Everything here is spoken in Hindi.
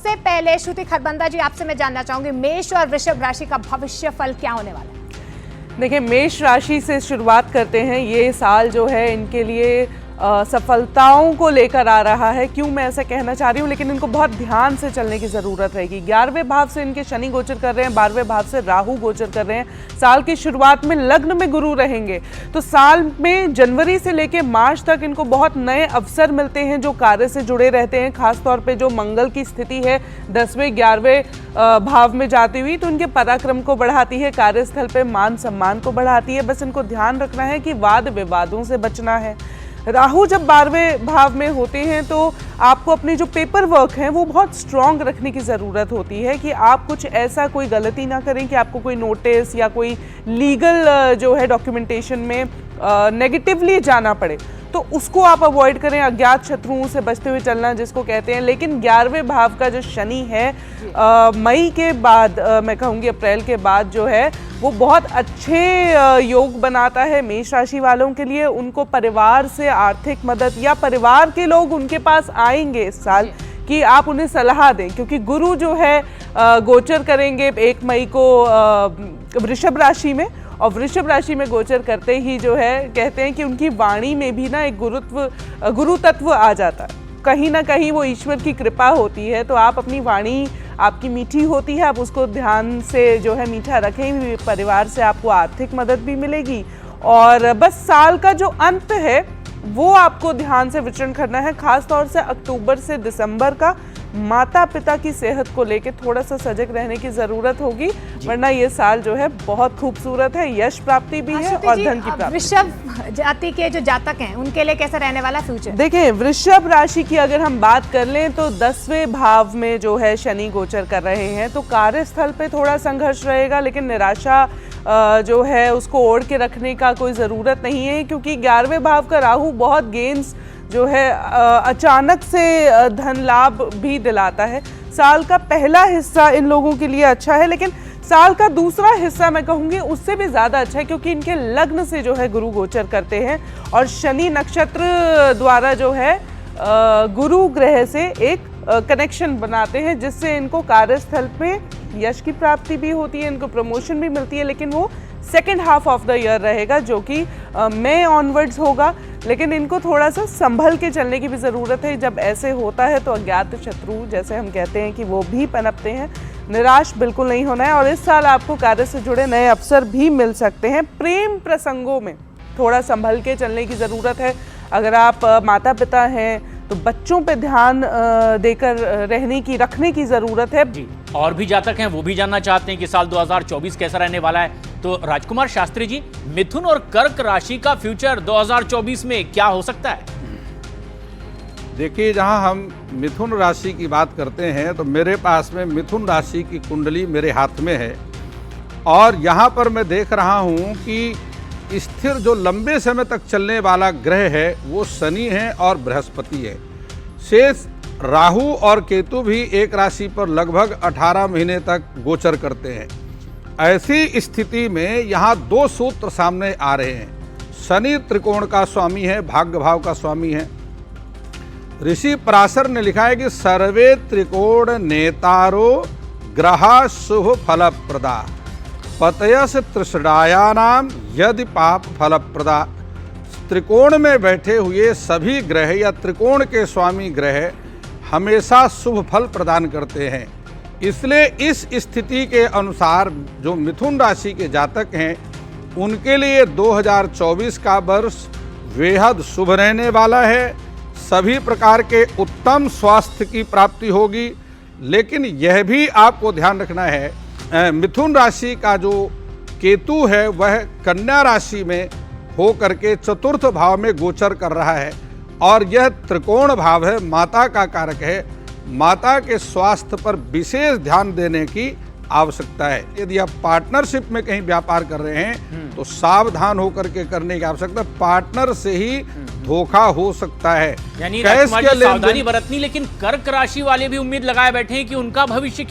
सबसे पहले श्रुति खरबंदा जी, आपसे मैं जानना चाहूंगी मेष और वृषभ राशि का भविष्य फल क्या होने वाला है? देखिए, मेष राशि से शुरुआत करते हैं। ये साल जो है इनके लिए सफलताओं को लेकर आ रहा है। क्यों मैं ऐसा कहना चाह रही हूँ, लेकिन इनको बहुत ध्यान से चलने की ज़रूरत रहेगी। 11वें भाव से इनके शनि गोचर कर रहे हैं, 12वें भाव से राहु गोचर कर रहे हैं। साल की शुरुआत में लग्न में गुरु रहेंगे, तो साल में जनवरी से लेकर मार्च तक इनको बहुत नए अवसर मिलते हैं जो कार्य से जुड़े रहते हैं। खासतौर पर जो मंगल की स्थिति है 10वें 11वें भाव में जाती हुई, तो उनके पराक्रम को बढ़ाती है, कार्यस्थल पे मान सम्मान को बढ़ाती है। बस इनको ध्यान रखना है कि वाद विवादों से बचना है। राहु जब 12वें भाव में होते हैं तो आपको अपनी जो पेपर वर्क है वो बहुत स्ट्रॉन्ग रखने की ज़रूरत होती है कि आप कुछ ऐसा कोई गलती ना करें कि आपको कोई नोटिस या कोई लीगल जो है डॉक्यूमेंटेशन में नेगेटिवली जाना पड़े, तो उसको आप अवॉइड करें। अज्ञात शत्रुओं से बचते हुए चलना जिसको कहते हैं। लेकिन 11वें भाव का जो शनि है मई के बाद, मैं कहूँगी अप्रैल के बाद जो है वो बहुत अच्छे योग बनाता है मेष राशि वालों के लिए। उनको परिवार से आर्थिक मदद या परिवार के लोग उनके पास आएंगे इस साल कि आप उन्हें सलाह दें, क्योंकि गुरु जो है गोचर करेंगे 1 मई को वृषभ राशि में, और वृषभ राशि में गोचर करते ही जो है कहते हैं कि उनकी वाणी में भी ना एक गुरु तत्व आ जाता है। कहीं ना कहीं वो ईश्वर की कृपा होती है। तो आप अपनी वाणी आपकी मीठी होती है, आप उसको ध्यान से जो है मीठा रखें। परिवार से आपको आर्थिक मदद भी मिलेगी। और बस साल का जो अंत है वो आपको ध्यान से विचरण करना है। खास तौर से अक्टूबर से दिसंबर का माता पिता की सेहत को लेकर थोड़ा सा सजग रहने की जरूरत होगी, वरना ये साल जो है बहुत खूबसूरत है। यश प्राप्ति भी है और धन की प्राप्ति। वृषभ जाति के जो जातक हैं उनके लिए कैसा रहने वाला फ्यूचर? देखिए, वृषभ राशि की अगर हम बात कर लें तो 10वें भाव में जो है शनि गोचर कर रहे हैं, तो कार्यस्थल पे थोड़ा संघर्ष रहेगा, लेकिन निराशा जो है उसको ओढ़ के रखने का कोई ज़रूरत नहीं है, क्योंकि 11वें भाव का राहु बहुत गेंस जो है अचानक से धन लाभ भी दिलाता है। साल का पहला हिस्सा इन लोगों के लिए अच्छा है, लेकिन साल का दूसरा हिस्सा मैं कहूँगी उससे भी ज़्यादा अच्छा है, क्योंकि इनके लग्न से जो है गुरु गोचर करते हैं और शनि नक्षत्र द्वारा जो है गुरु ग्रह से एक कनेक्शन बनाते हैं, जिससे इनको कार्यस्थल पे यश की प्राप्ति भी होती है, इनको प्रमोशन भी मिलती है। लेकिन वो second half of the year रहेगा, जो कि मई ऑनवर्ड्स होगा। लेकिन इनको थोड़ा सा संभल के चलने की भी ज़रूरत है। जब ऐसे होता है तो अज्ञात शत्रु जैसे हम कहते हैं कि वो भी पनपते हैं। निराश बिल्कुल नहीं होना है, और इस साल आपको कार्य से जुड़े नए अवसर भी मिल सकते हैं। प्रेम प्रसंगों में थोड़ा संभल के चलने की ज़रूरत है। अगर आप माता पिता हैं तो बच्चों पे ध्यान देकर रखने की ज़रूरत है जी। और भी जातक हैं वो भी जानना चाहते हैं कि साल 2024 कैसा रहने वाला है। तो राजकुमार शास्त्री जी, मिथुन और कर्क राशि का फ्यूचर 2024 में क्या हो सकता है? देखिए, जहां हम मिथुन राशि की बात करते हैं तो मेरे पास में मिथुन राशि की कुंडली मेरे हाथ में है, और यहां पर मैं देख रहा हूं कि स्थिर जो लंबे समय तक चलने वाला ग्रह है वो शनि है और बृहस्पति है। शेष राहु और केतु भी एक राशि पर लगभग 18 महीने तक गोचर करते हैं। ऐसी स्थिति में यहाँ 2 सूत्र सामने आ रहे हैं। शनि त्रिकोण का स्वामी है, भाग्य भाव का स्वामी है। ऋषि पराशर ने लिखा है कि सर्वे त्रिकोण नेतारो ग्रहा शुभ फलप्रदा पतयस तृषडायानाम यदि पाप फलप्रदा। त्रिकोण में बैठे हुए सभी ग्रह या त्रिकोण के स्वामी ग्रह हमेशा शुभ फल प्रदान करते हैं। इसलिए इस स्थिति के अनुसार जो मिथुन राशि के जातक हैं उनके लिए 2024 का वर्ष बेहद शुभ रहने वाला है। सभी प्रकार के उत्तम स्वास्थ्य की प्राप्ति होगी। लेकिन यह भी आपको ध्यान रखना है, मिथुन राशि का जो केतु है वह कन्या राशि में हो करके चतुर्थ भाव में गोचर कर रहा है, और यह त्रिकोण भाव है, माता का कारक है। माता के स्वास्थ्य पर विशेष ध्यान देने की आवश्यकता है। यदि आप पार्टनरशिप में कहीं व्यापार कर रहे हैं तो सावधान होकर के करने की आवश्यकता। पार्टनर से ही धोखा हो सकता है, यानी सावधानी बरतनी। लेकिन कर्क राशि वाले भी उम्मीद लगाए बैठे हैं कि उनका भविष्य